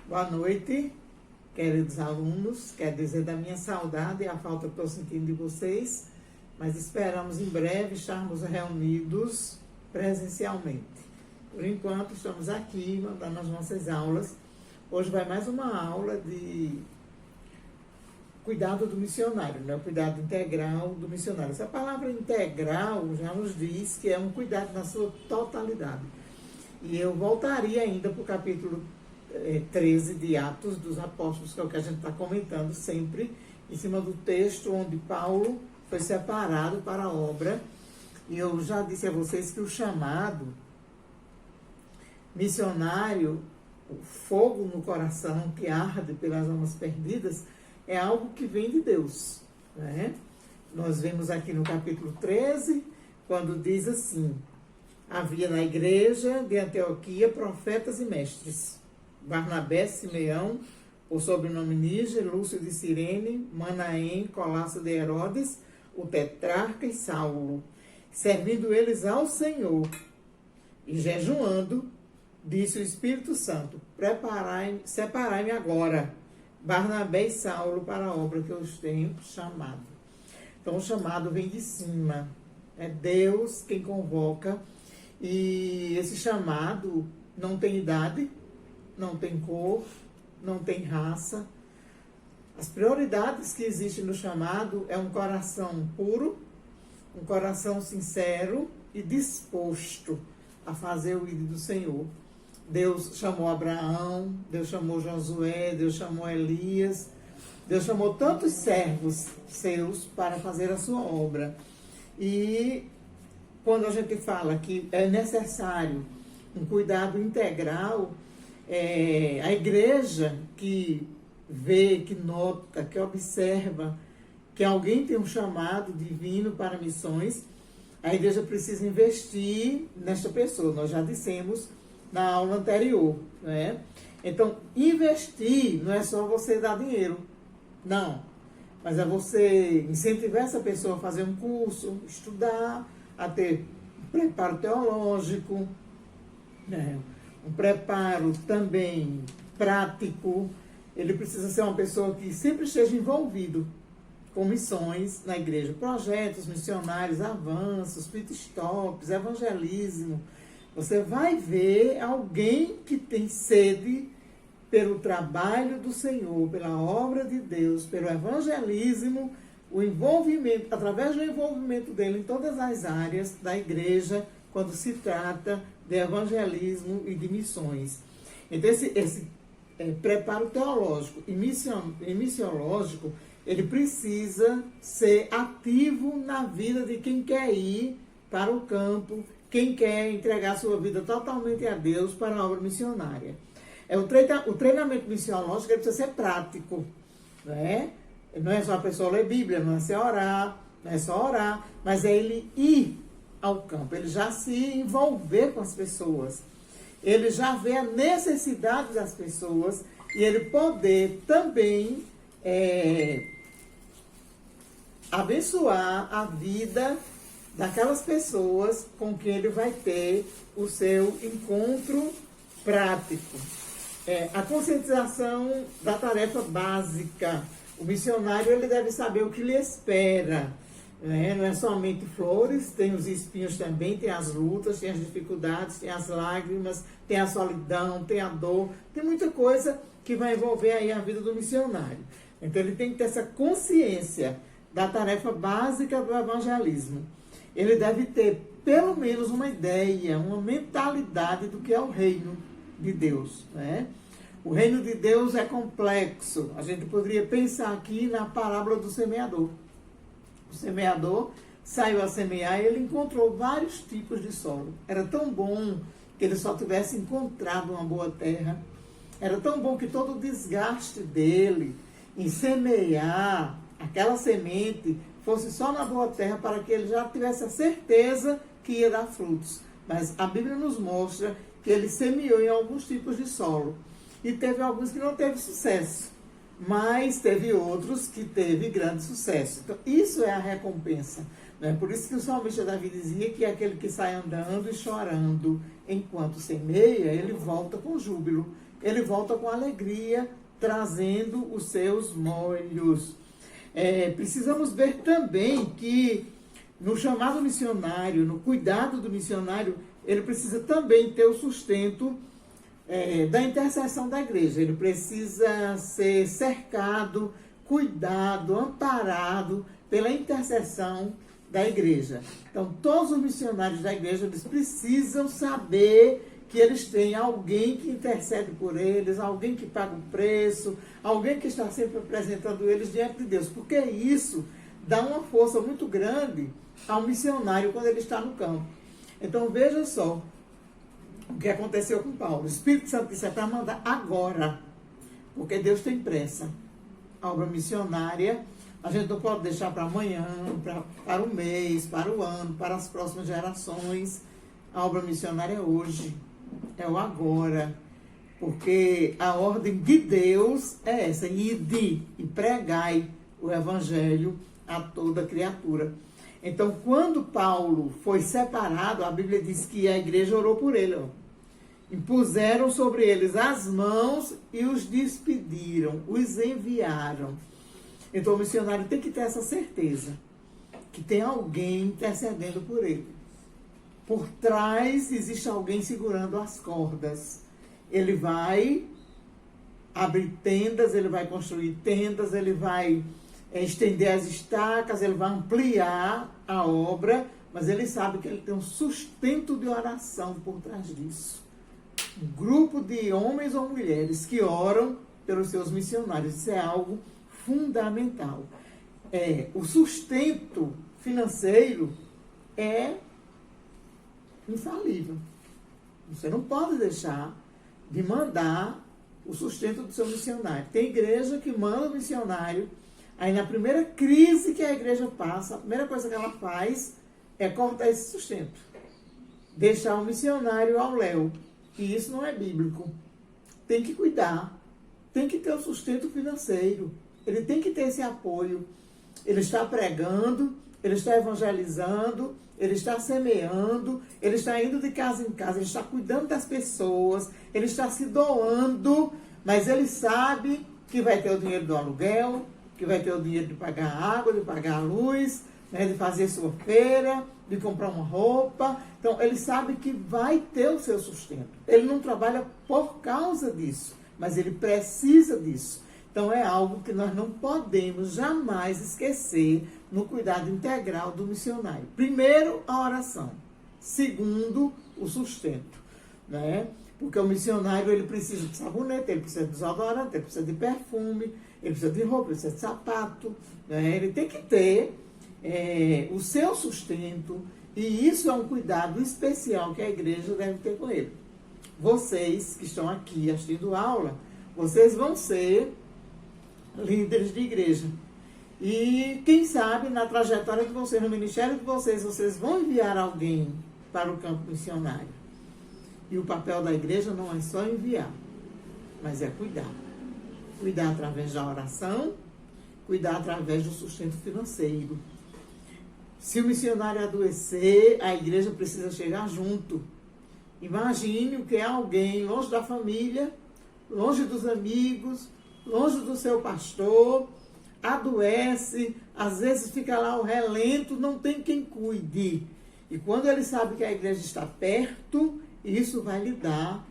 Boa noite, queridos alunos. Quero dizer da minha saudade e a falta que estou sentindo de vocês, mas esperamos em breve estarmos reunidos presencialmente. Por enquanto, estamos aqui mandando as nossas aulas. Hoje vai mais uma aula de cuidado do missionário, né? O cuidado integral do missionário. Essa palavra integral já nos diz que é um cuidado na sua totalidade. E eu voltaria ainda para o capítulo 13 de Atos dos Apóstolos, que é o que a gente está comentando sempre, em cima do texto onde Paulo foi separado para a obra. E eu já disse a vocês que o chamado missionário, o fogo no coração que arde pelas almas perdidas, é algo que vem de Deus, né? Nós vemos aqui no capítulo 13, quando diz assim: havia na igreja de Antioquia profetas e mestres, Barnabé, Simeão, o sobrenome Níger, Lúcio de Cirene, Manaém, Colasso de Herodes, o tetrarca e Saulo. Servindo eles ao Senhor e jejuando, disse o Espírito Santo: separai-me agora, Barnabé e Saulo, para a obra que eu os tenho chamado. Então o chamado vem de cima, é Deus quem convoca, e esse chamado não tem idade, não tem cor, não tem raça. As prioridades que existem no chamado é um coração puro, um coração sincero e disposto a fazer o ídolo do Senhor. Deus chamou Abraão, Deus chamou Josué, Deus chamou Elias, Deus chamou tantos servos seus para fazer a sua obra. E quando a gente fala que é necessário um cuidado integral, a igreja que vê, que nota, que observa que alguém tem um chamado divino para missões, a igreja precisa investir nesta pessoa. Nós já dissemos na aula anterior, né? Então, investir não é só você dar dinheiro, não. Mas é você incentivar essa pessoa a fazer um curso, estudar, a ter um preparo teológico, né? Um preparo também prático. Ele precisa ser uma pessoa que sempre esteja envolvido com missões na igreja, projetos missionários, avanços, pit stops, evangelismo. Você vai ver alguém que tem sede pelo trabalho do Senhor, pela obra de Deus, pelo evangelismo, o envolvimento, através do envolvimento dele em todas as áreas da igreja, quando se trata de evangelismo e de missões. Então, esse preparo teológico e missiológico, ele precisa ser ativo na vida de quem quer ir para o campo, quem quer entregar sua vida totalmente a Deus para a obra missionária. O treinamento missiológico ele precisa ser prático, né? Não é só a pessoa ler Bíblia, não é só orar, mas é ele ir ao campo, ele já se envolver com as pessoas, ele já vê a necessidade das pessoas e ele poder também abençoar a vida daquelas pessoas com quem ele vai ter o seu encontro prático. A conscientização da tarefa básica. O missionário ele deve saber o que lhe espera. Não é somente flores, tem os espinhos também, tem as lutas, tem as dificuldades, tem as lágrimas, tem a solidão, tem a dor, tem muita coisa que vai envolver aí a vida do missionário. Então ele tem que ter essa consciência da tarefa básica do evangelismo. Ele deve ter pelo menos uma ideia, uma mentalidade do que é o reino de Deus, né? O reino de Deus é complexo. A gente poderia pensar aqui na parábola do semeador. O semeador saiu a semear e ele encontrou vários tipos de solo. Era tão bom que ele só tivesse encontrado uma boa terra. Era tão bom que todo o desgaste dele em semear aquela semente fosse só na boa terra para que ele já tivesse a certeza que ia dar frutos. Mas a Bíblia nos mostra que ele semeou em alguns tipos de solo. E teve alguns que não teve sucesso. Mas teve outros que teve grande sucesso. Então, isso é a recompensa. Né? Por isso que o salmista Davi dizia que aquele que sai andando e chorando enquanto semeia, ele volta com júbilo, ele volta com alegria, trazendo os seus molhos. Precisamos ver também que no chamado missionário, no cuidado do missionário, ele precisa também ter o sustento da intercessão da igreja. Ele precisa ser cercado, cuidado, amparado pela intercessão da igreja. Então, todos os missionários da igreja, eles precisam saber que eles têm alguém que intercede por eles, alguém que paga o preço, alguém que está sempre apresentando eles diante de Deus, porque isso dá uma força muito grande ao missionário quando ele está no campo. Então, veja só o que aconteceu com Paulo. O Espírito Santo disse: é para mandar agora, porque Deus tem pressa. A obra missionária, a gente não pode deixar para amanhã, para o mês, para o ano, para as próximas gerações. A obra missionária é hoje, é o agora, porque a ordem de Deus é essa: ide e pregai o evangelho a toda criatura. Então, quando Paulo foi separado, a Bíblia diz que a igreja orou por ele, impuseram sobre eles as mãos e os despediram, os enviaram. Então, o missionário tem que ter essa certeza, que tem alguém intercedendo por ele. Por trás existe alguém segurando as cordas. Ele vai abrir tendas, ele vai construir tendas, ele vai estender as estacas, ele vai ampliar a obra, mas ele sabe que ele tem um sustento de oração por trás disso. Um grupo de homens ou mulheres que oram pelos seus missionários. Isso é algo fundamental. O sustento financeiro é infalível. Você não pode deixar de mandar o sustento do seu missionário. Tem igreja que manda o missionário, aí na primeira crise que a igreja passa, a primeira coisa que ela faz é cortar esse sustento. Deixar o missionário ao léu. E isso não é bíblico. Tem que cuidar. Tem que ter o sustento financeiro. Ele tem que ter esse apoio. Ele está pregando, ele está evangelizando, ele está semeando, ele está indo de casa em casa, ele está cuidando das pessoas, ele está se doando, mas ele sabe que vai ter o dinheiro do aluguel, que vai ter o dinheiro de pagar a água, de pagar a luz, né, de fazer sua feira, de comprar uma roupa. Então, ele sabe que vai ter o seu sustento. Ele não trabalha por causa disso, mas ele precisa disso. Então, é algo que nós não podemos jamais esquecer no cuidado integral do missionário. Primeiro, a oração. Segundo, o sustento, né? Porque o missionário, ele precisa de sabonete, ele precisa de desodorante, ele precisa de perfume, ele precisa de roupa, ele precisa de sapato, né? Ele tem que ter o seu sustento, e isso é um cuidado especial que a igreja deve ter com ele. Vocês que estão aqui assistindo aula, vocês vão ser líderes de igreja. E quem sabe na trajetória de vocês, no ministério de vocês, vocês vão enviar alguém para o campo missionário. E o papel da igreja não é só enviar, mas é cuidar. Cuidar através da oração, cuidar através do sustento financeiro. Se o missionário adoecer, a igreja precisa chegar junto. Imagine o que é alguém longe da família, longe dos amigos, longe do seu pastor, adoece, às vezes fica lá ao relento, não tem quem cuide. E quando ele sabe que a igreja está perto, isso vai lhe dar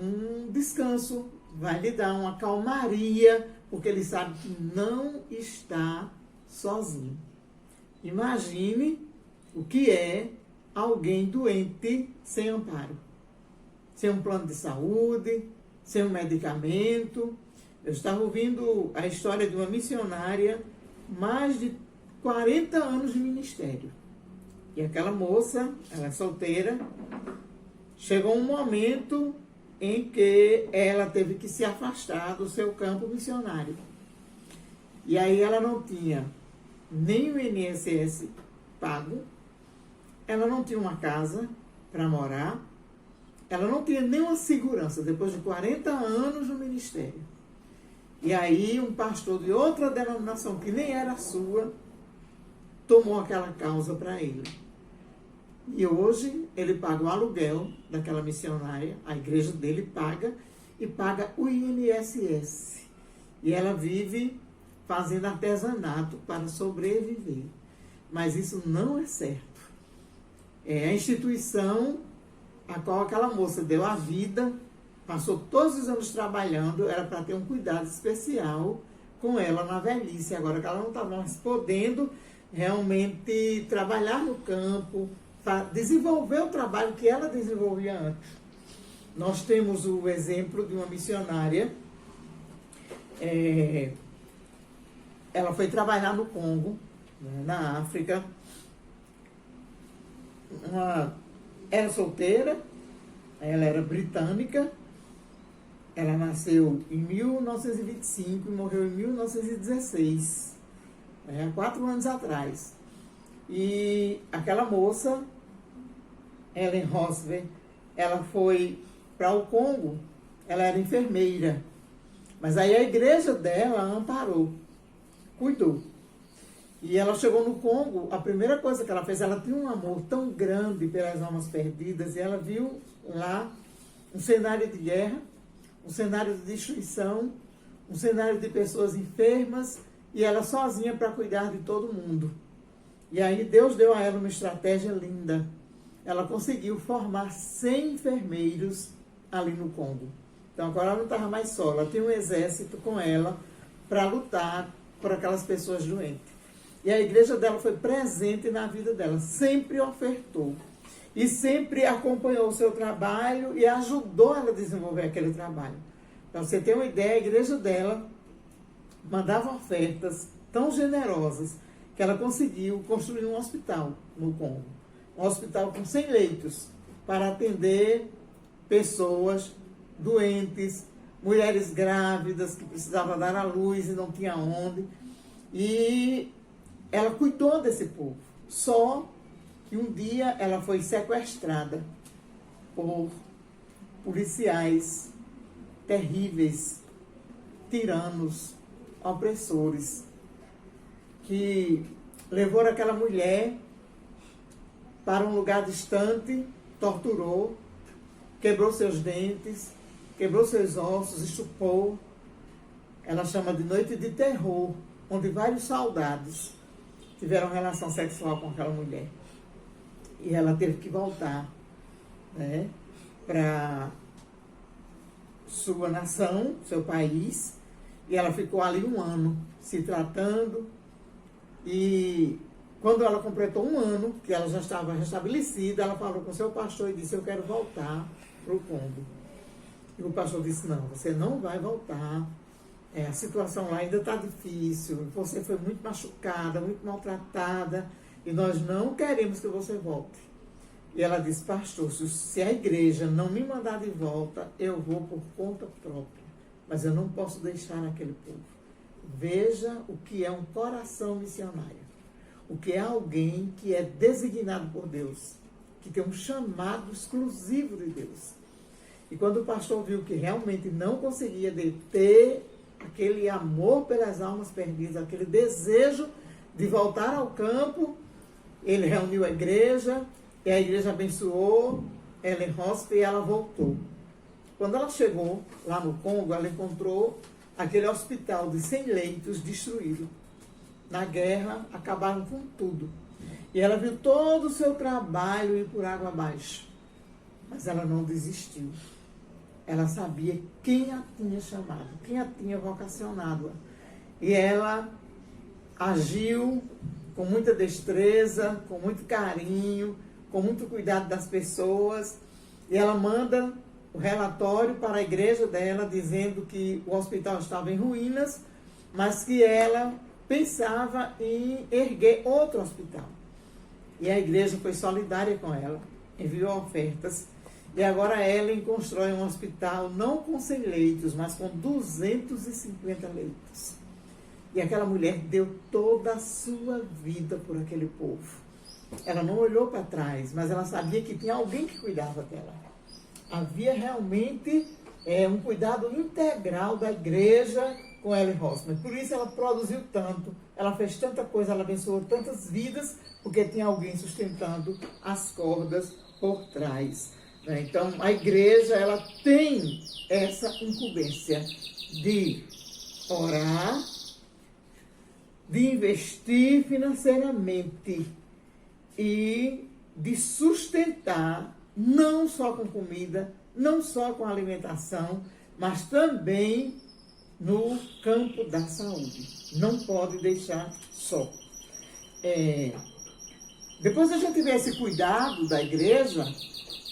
um descanso, vai lhe dar uma calmaria, porque ele sabe que não está sozinho. Imagine o que é alguém doente sem amparo, sem um plano de saúde, sem um medicamento. Eu estava ouvindo a história de uma missionária, mais de 40 anos de ministério. E aquela moça, ela é solteira, chegou um momento em que ela teve que se afastar do seu campo missionário. E aí ela não tinha nem o INSS pago, ela não tinha uma casa para morar, ela não tinha nenhuma segurança depois de 40 anos no ministério. E aí um pastor de outra denominação, que nem era sua, tomou aquela causa para ele. E hoje ele paga o aluguel daquela missionária, a igreja dele paga, e paga o INSS. E ela vive fazendo artesanato para sobreviver. Mas isso não é certo. É a instituição a qual aquela moça deu a vida, passou todos os anos trabalhando, era para ter um cuidado especial com ela na velhice. Agora que ela não estava mais podendo realmente trabalhar no campo, desenvolver o trabalho que ela desenvolvia antes. Nós temos o exemplo de uma missionária, ela foi trabalhar no Congo, né, na África, era solteira, ela era britânica, ela nasceu em 1925 e morreu em 1916, há 4 anos atrás. E aquela moça, Ellen Rosver, ela foi para o Congo, ela era enfermeira, mas aí a igreja dela amparou, cuidou. E ela chegou no Congo, a primeira coisa que ela fez, ela tinha um amor tão grande pelas almas perdidas, e ela viu lá um cenário de guerra, um cenário de destruição, um cenário de pessoas enfermas, e ela sozinha para cuidar de todo mundo. E aí Deus deu a ela uma estratégia linda. Ela conseguiu formar 100 enfermeiros ali no Congo. Então agora ela não estava mais só, ela tinha um exército com ela para lutar por aquelas pessoas doentes. E a igreja dela foi presente na vida dela, sempre ofertou. E sempre acompanhou o seu trabalho e ajudou ela a desenvolver aquele trabalho. Para você ter uma ideia, a igreja dela mandava ofertas tão generosas que ela conseguiu construir um hospital no Congo. Um hospital com 100 leitos para atender pessoas doentes, mulheres grávidas que precisavam dar à luz e não tinha onde. E ela cuidou desse povo. Só que um dia ela foi sequestrada por policiais terríveis, tiranos, opressores, que levou aquela mulher para um lugar distante, torturou, quebrou seus dentes, quebrou seus ossos, estupou. Ela chama de noite de terror, onde vários soldados tiveram relação sexual com aquela mulher. E ela teve que voltar, né, para sua nação, seu país, e ela ficou ali 1 ano se tratando. E quando ela completou 1 ano, que ela já estava restabelecida, ela falou com seu pastor e disse: eu quero voltar para o Congo. E o pastor disse: não, você não vai voltar. A situação lá ainda está difícil, você foi muito machucada, muito maltratada, e nós não queremos que você volte. E ela disse: pastor, se a igreja não me mandar de volta, eu vou por conta própria, mas eu não posso deixar aquele povo. Veja o que é um coração missionário, o que é alguém que é designado por Deus, que tem um chamado exclusivo de Deus. E quando o pastor viu que realmente não conseguia deter aquele amor pelas almas perdidas, aquele desejo de voltar ao campo, ele reuniu a igreja, e a igreja abençoou Ellen Rosver e ela voltou. Quando ela chegou lá no Congo, ela encontrou aquele hospital de 100 leitos destruído. Na guerra, acabaram com tudo. E ela viu todo o seu trabalho ir por água abaixo. Mas ela não desistiu. Ela sabia quem a tinha chamado, quem a tinha vocacionado. E ela agiu com muita destreza, com muito carinho, com muito cuidado das pessoas. E ela manda o relatório para a igreja dela, dizendo que o hospital estava em ruínas, mas que ela pensava em erguer outro hospital. E a igreja foi solidária com ela, enviou ofertas. E agora Ellen constrói um hospital não com 100 leitos, mas com 250 leitos. E aquela mulher deu toda a sua vida por aquele povo. Ela não olhou para trás, mas ela sabia que tinha alguém que cuidava dela. Havia realmente um cuidado integral da igreja com Ellen Hossmann. Por isso ela produziu tanto, ela fez tanta coisa, ela abençoou tantas vidas, porque tinha alguém sustentando as cordas por trás. Né? Então, a igreja, ela tem essa incumbência de orar, de investir financeiramente e de sustentar, não só com comida, não só com alimentação, mas também no campo da saúde. Não pode deixar só. Depois a gente vê esse cuidado da igreja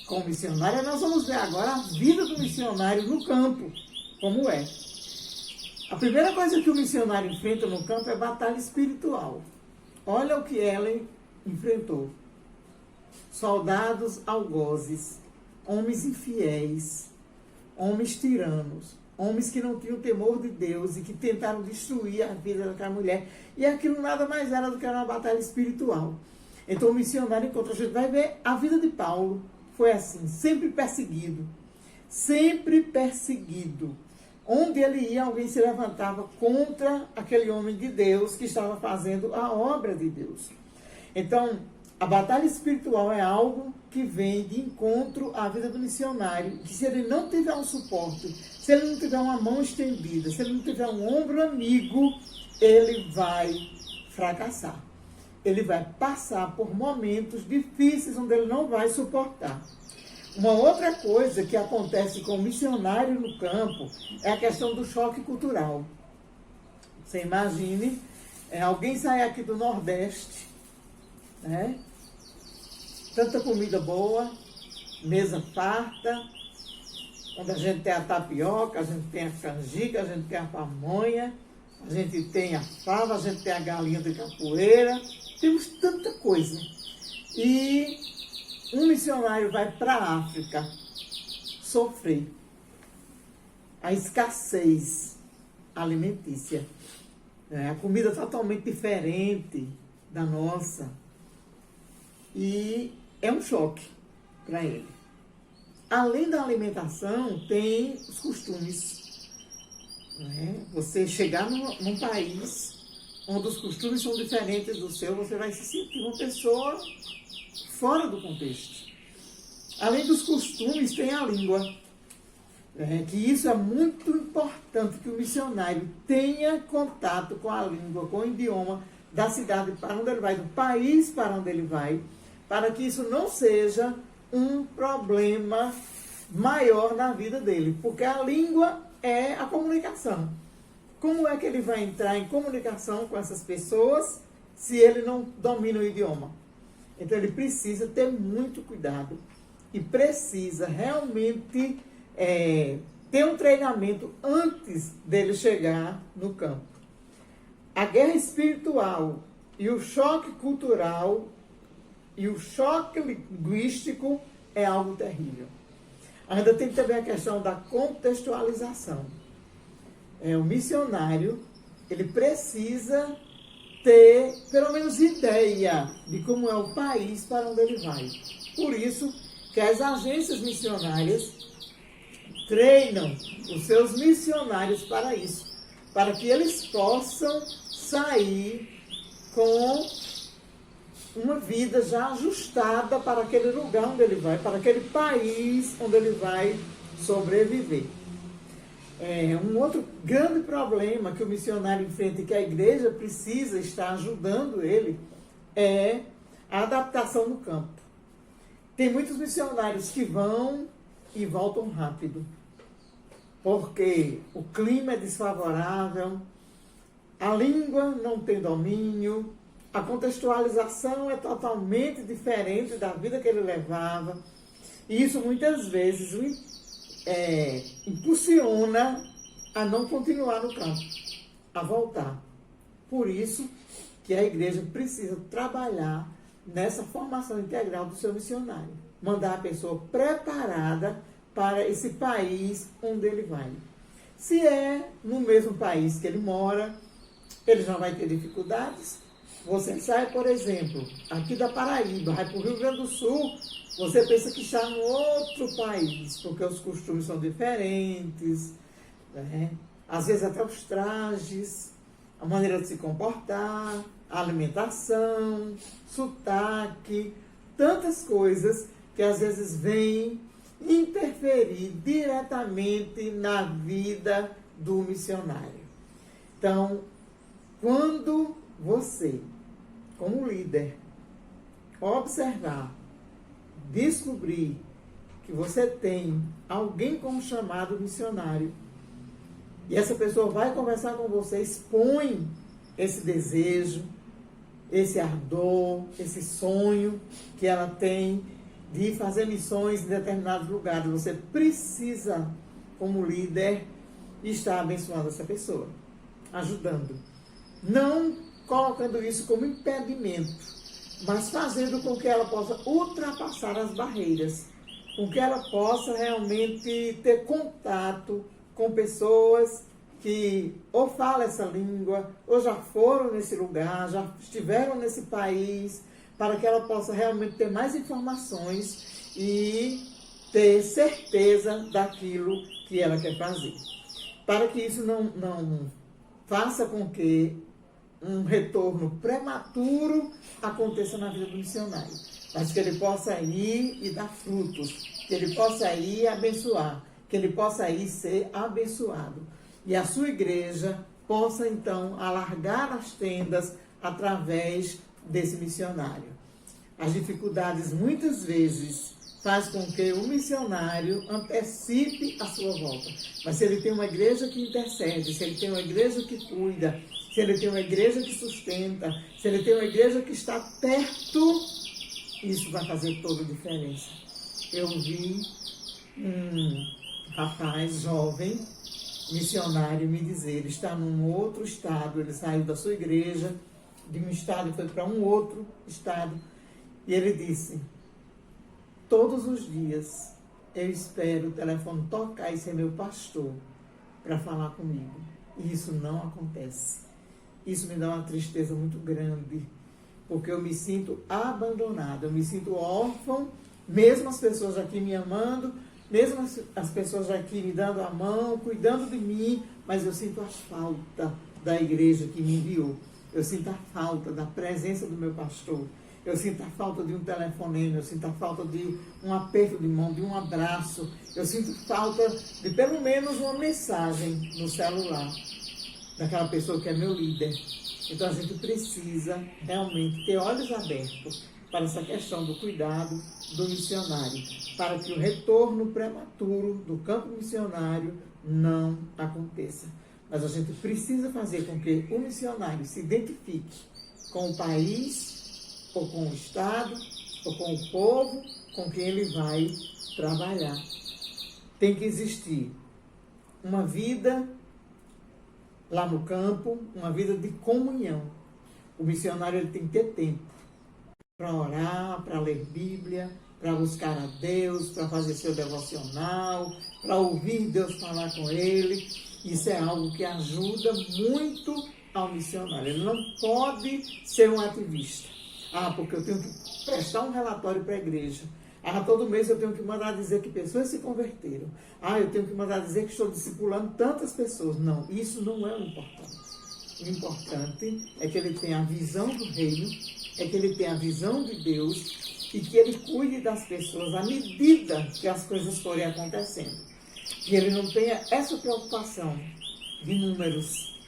com o missionário, nós vamos ver agora a vida do missionário no campo, como é. A primeira coisa que o missionário enfrenta no campo é batalha espiritual. Olha o que Ellen enfrentou. Soldados algozes, homens infiéis, homens tiranos, homens que não tinham temor de Deus e que tentaram destruir a vida daquela mulher. E aquilo nada mais era do que uma batalha espiritual. Então o missionário encontra, a gente vai ver a vida de Paulo. Foi assim, sempre perseguido. Sempre perseguido. Onde ele ia, alguém se levantava contra aquele homem de Deus que estava fazendo a obra de Deus. Então, a batalha espiritual é algo que vem de encontro à vida do missionário, que se ele não tiver um suporte, se ele não tiver uma mão estendida, se ele não tiver um ombro amigo, ele vai fracassar. Ele vai passar por momentos difíceis onde ele não vai suportar. Uma outra coisa que acontece com o missionário no campo é a questão do choque cultural. Você imagine, alguém sai aqui do Nordeste, né? Tanta comida boa, mesa farta, onde a gente tem a tapioca, a gente tem a canjica, a gente tem a pamonha, a gente tem a fava, a gente tem a galinha de capoeira, temos tanta coisa. E um missionário vai para a África sofrer a escassez alimentícia. A comida totalmente diferente da nossa. E é um choque para ele. Além da alimentação, tem os costumes. Você chegar num país onde os costumes são diferentes do seu, você vai se sentir uma pessoa fora do contexto. Além dos costumes, tem a língua. Que isso é muito importante, que o missionário tenha contato com a língua, com o idioma da cidade para onde ele vai, do país para onde ele vai, para que isso não seja um problema maior na vida dele. Porque a língua é a comunicação. Como é que ele vai entrar em comunicação com essas pessoas se ele não domina o idioma? Então ele precisa ter muito cuidado e precisa realmente ter um treinamento antes dele chegar no campo. A guerra espiritual e o choque cultural e o choque linguístico é algo terrível. Ainda tem também a questão da contextualização. O missionário, ele precisa ter, pelo menos, ideia de como é o país para onde ele vai. Por isso que as agências missionárias treinam os seus missionários para isso, para que eles possam sair com uma vida já ajustada para aquele lugar onde ele vai, para aquele país onde ele vai sobreviver. Um outro grande problema que o missionário enfrenta e que a igreja precisa estar ajudando ele é a adaptação no campo. Tem muitos missionários que vão e voltam rápido, porque o clima é desfavorável, a língua não tem domínio, a contextualização é totalmente diferente da vida que ele levava, e isso muitas vezes impulsiona a não continuar no campo, a voltar. Por isso que a igreja precisa trabalhar nessa formação integral do seu missionário. Mandar a pessoa preparada para esse país onde ele vai. Se é no mesmo país que ele mora, ele já vai ter dificuldades. Você sai, por exemplo, aqui da Paraíba, vai para o Rio Grande do Sul, você pensa que está em outro país, porque os costumes são diferentes, né? às vezes até os trajes, a maneira de se comportar, a alimentação, sotaque, tantas coisas que às vezes vêm interferir diretamente na vida do missionário. Então, quando você, como líder, observar, descobrir que você tem alguém como chamado missionário, e essa pessoa vai conversar com você, expõe esse desejo, esse ardor, esse sonho que ela tem de fazer missões em determinados lugares. Você precisa, como líder, estar abençoando essa pessoa, ajudando. Não colocando isso como impedimento, mas fazendo com que ela possa ultrapassar as barreiras, com que ela possa realmente ter contato com pessoas que ou falam essa língua, ou já foram nesse lugar, já estiveram nesse país, para que ela possa realmente ter mais informações e ter certeza daquilo que ela quer fazer. Para que isso não faça com que um retorno prematuro aconteça na vida do missionário, mas que ele possa ir e dar frutos, que ele possa ir e abençoar, que ele possa ir ser abençoado. E a sua igreja possa, então, alargar as tendas através desse missionário. As dificuldades, muitas vezes, faz com que o missionário antecipe a sua volta. Mas se ele tem uma igreja que intercede, se ele tem uma igreja que cuida, se ele tem uma igreja que sustenta, se ele tem uma igreja que está perto, isso vai fazer toda a diferença. Eu vi um rapaz jovem, missionário, me dizer, ele está num outro estado, ele saiu da sua igreja, de um estado e foi para um outro estado, e ele disse, todos os dias eu espero o telefone tocar e ser meu pastor para falar comigo. E isso não acontece. Isso me dá uma tristeza muito grande, porque eu me sinto abandonada, eu me sinto órfão, mesmo as pessoas aqui me amando, mesmo as pessoas aqui me dando a mão, cuidando de mim, mas eu sinto a falta da igreja que me enviou. Eu sinto a falta da presença do meu pastor. Eu sinto a falta de um telefonema, eu sinto a falta de um aperto de mão, de um abraço. Eu sinto falta de pelo menos uma mensagem no celular daquela pessoa que é meu líder. Então a gente precisa realmente ter olhos abertos para essa questão do cuidado do missionário, para que o retorno prematuro do campo missionário não aconteça. Mas a gente precisa fazer com que o missionário se identifique com o país, ou com o estado, ou com o povo com quem ele vai trabalhar. Tem que existir uma vida lá no campo, uma vida de comunhão. O missionário ele tem que ter tempo para orar, para ler Bíblia, para buscar a Deus, para fazer seu devocional, para ouvir Deus falar com ele. Isso é algo que ajuda muito ao missionário. Ele não pode ser um ativista. Porque eu tenho que prestar um relatório para a igreja. Todo mês eu tenho que mandar dizer que pessoas se converteram. Eu tenho que mandar dizer que estou discipulando tantas pessoas. Não, isso não é o importante. O importante é que ele tenha a visão do reino, é que ele tenha a visão de Deus e que ele cuide das pessoas à medida que as coisas forem acontecendo. Que ele não tenha essa preocupação de números,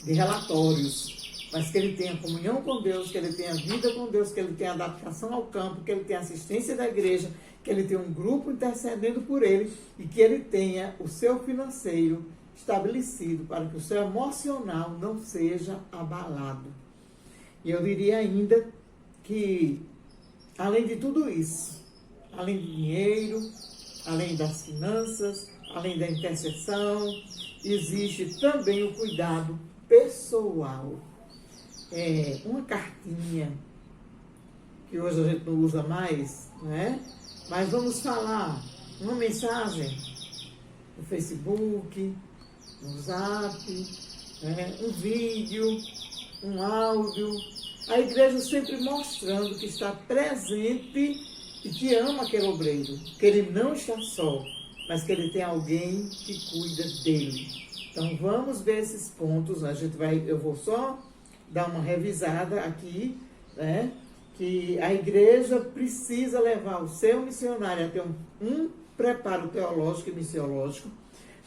de relatórios, mas que ele tenha comunhão com Deus, que ele tenha vida com Deus, que ele tenha adaptação ao campo, que ele tenha assistência da igreja, que ele tenha um grupo intercedendo por ele e que ele tenha o seu financeiro estabelecido para que o seu emocional não seja abalado. E eu diria ainda que, além de tudo isso, além do dinheiro, além das finanças, além da intercessão, existe também o cuidado pessoal. Uma cartinha, que hoje a gente não usa mais, né? Mas vamos falar, uma mensagem no Facebook, no Zap, um vídeo, um áudio. A igreja sempre mostrando que está presente e que ama aquele obreiro, que ele não está só, mas que ele tem alguém que cuida dele. Então, vamos ver esses pontos. Eu vou só dar uma revisada aqui, né? Que a igreja precisa levar o seu missionário a ter um preparo teológico e missiológico,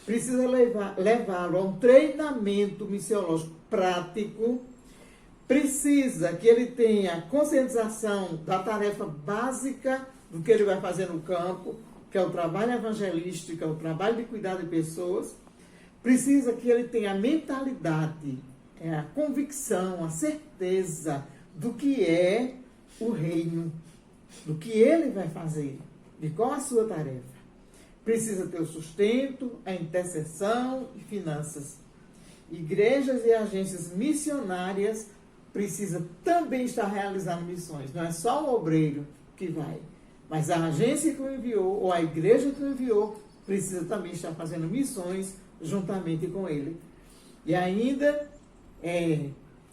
precisa levá-lo a um treinamento missiológico prático, precisa que ele tenha conscientização da tarefa básica do que ele vai fazer no campo, que é o trabalho evangelístico, é o trabalho de cuidar de pessoas. Precisa que ele tenha a mentalidade, a convicção, a certeza do que é o reino, do que ele vai fazer, de qual a sua tarefa. Precisa ter o sustento, a intercessão e finanças. Igrejas e agências missionárias precisam também estar realizando missões. Não é só o obreiro que vai, mas a agência que o enviou, ou a igreja que o enviou, precisa também estar fazendo missões juntamente com ele. E ainda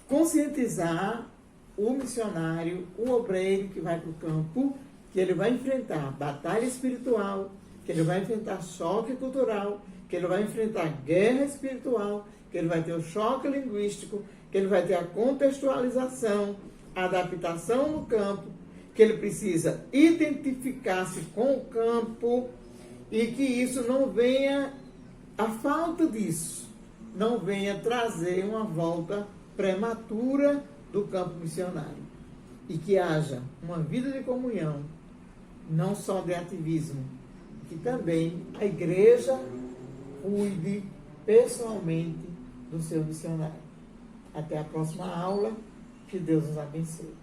conscientizar o missionário, o obreiro que vai para o campo, que ele vai enfrentar batalha espiritual, que ele vai enfrentar choque cultural, que ele vai enfrentar guerra espiritual, que ele vai ter o choque linguístico, que ele vai ter a contextualização, a adaptação no campo, que ele precisa identificar-se com o campo e que isso não venha, a falta disso, não venha trazer uma volta prematura do campo missionário. E que haja uma vida de comunhão, não só de ativismo, que também a igreja cuide pessoalmente do seu missionário. Até a próxima aula. Que Deus nos abençoe.